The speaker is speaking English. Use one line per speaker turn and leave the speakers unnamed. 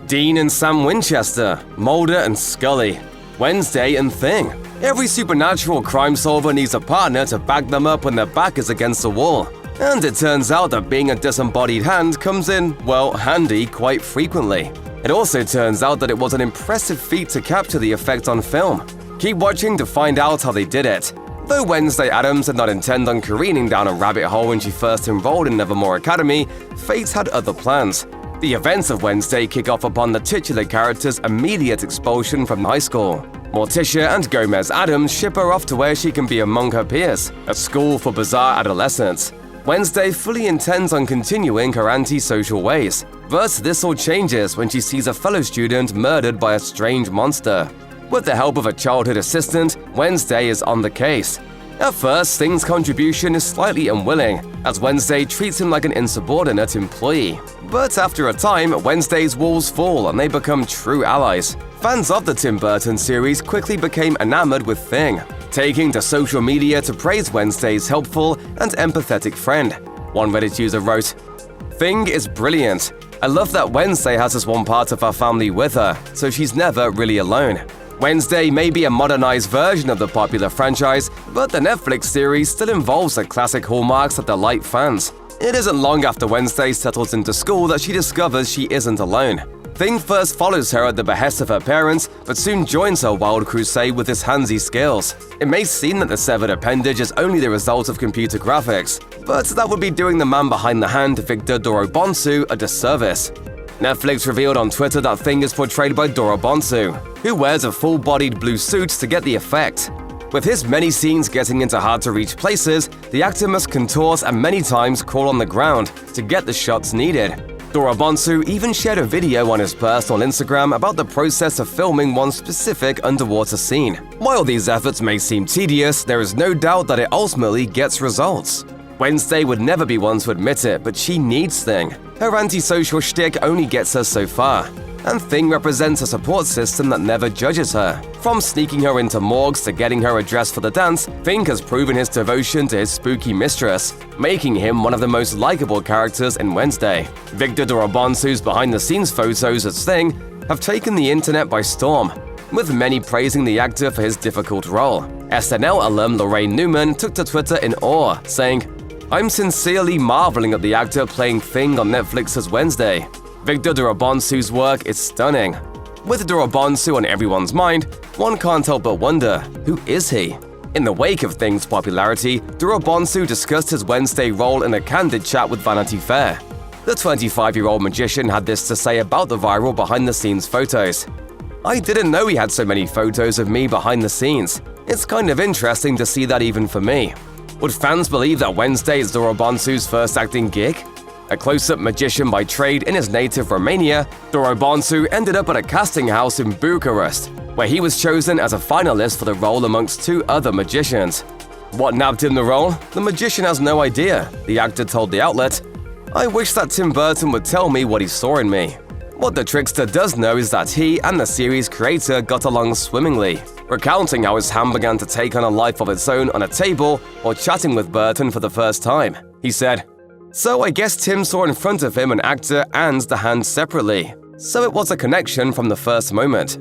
Dean and Sam Winchester, Mulder and Scully, Wednesday and Thing. Every supernatural crime solver needs a partner to back them up when their back is against the wall. And it turns out that being a disembodied hand comes in, well, handy quite frequently. It also turns out that it was an impressive feat to capture the effect on film. Keep watching to find out how they did it. Though Wednesday Addams did not intend on careening down a rabbit hole when she first enrolled in Nevermore Academy, fate had other plans. The events of Wednesday kick off upon the titular character's immediate expulsion from high school. Morticia and Gomez Addams ship her off to where she can be among her peers, a school for bizarre adolescents. Wednesday fully intends on continuing her antisocial ways, but this all changes when she sees a fellow student murdered by a strange monster. With the help of a childhood assistant, Wednesday is on the case. At first, Thing's contribution is slightly unwilling, as Wednesday treats him like an insubordinate employee. But after a time, Wednesday's walls fall and they become true allies. Fans of the Tim Burton series quickly became enamored with Thing, taking to social media to praise Wednesday's helpful and empathetic friend. One Reddit user wrote, "Thing is brilliant. I love that Wednesday has this one part of her family with her, so she's never really alone." Wednesday may be a modernized version of the popular franchise, but the Netflix series still involves the classic hallmarks that delight fans. It isn't long after Wednesday settles into school that she discovers she isn't alone. Thing first follows her at the behest of her parents, but soon joins her wild crusade with his handsy skills. It may seem that the severed appendage is only the result of computer graphics, but that would be doing the man behind the hand, Victor Dorobonsu, a disservice. Netflix revealed on Twitter that Thing is portrayed by Dorobonsu, who wears a full-bodied blue suit to get the effect. With his many scenes getting into hard-to-reach places, the actor must contort and many times crawl on the ground to get the shots needed. Dorobonsu even shared a video on his personal Instagram about the process of filming one specific underwater scene. While these efforts may seem tedious, there is no doubt that it ultimately gets results. Wednesday would never be one to admit it, but she needs Thing. Her antisocial shtick only gets her so far, and Thing represents a support system that never judges her. From sneaking her into morgues to getting her a dress for the dance, Thing has proven his devotion to his spooky mistress, making him one of the most likable characters in Wednesday. Victor Dorobonsu's behind-the-scenes photos as Thing have taken the internet by storm, with many praising the actor for his difficult role. SNL alum Lorraine Newman took to Twitter in awe, saying, "I'm sincerely marveling at the actor playing Thing on Netflix's Wednesday. Victor Dorobonsu's work is stunning." With Dorobonsu on everyone's mind, one can't help but wonder, who is he? In the wake of Thing's popularity, Dorobonsu discussed his Wednesday role in a candid chat with Vanity Fair. The 25-year-old magician had this to say about the viral behind-the-scenes photos. "I didn't know he had so many photos of me behind the scenes. It's kind of interesting to see that even for me." Would fans believe that Wednesday is Dorobonsu's first acting gig? A close-up magician by trade in his native Romania, Dorobonsu ended up at a casting house in Bucharest, where he was chosen as a finalist for the role amongst two other magicians. What nabbed him the role? The magician has no idea, the actor told the outlet. "I wish that Tim Burton would tell me what he saw in me." What the trickster does know is that he and the series creator got along swimmingly, recounting how his hand began to take on a life of its own on a table while chatting with Burton for the first time. He said, "So I guess Tim saw in front of him an actor and the hand separately. So it was a connection from the first moment."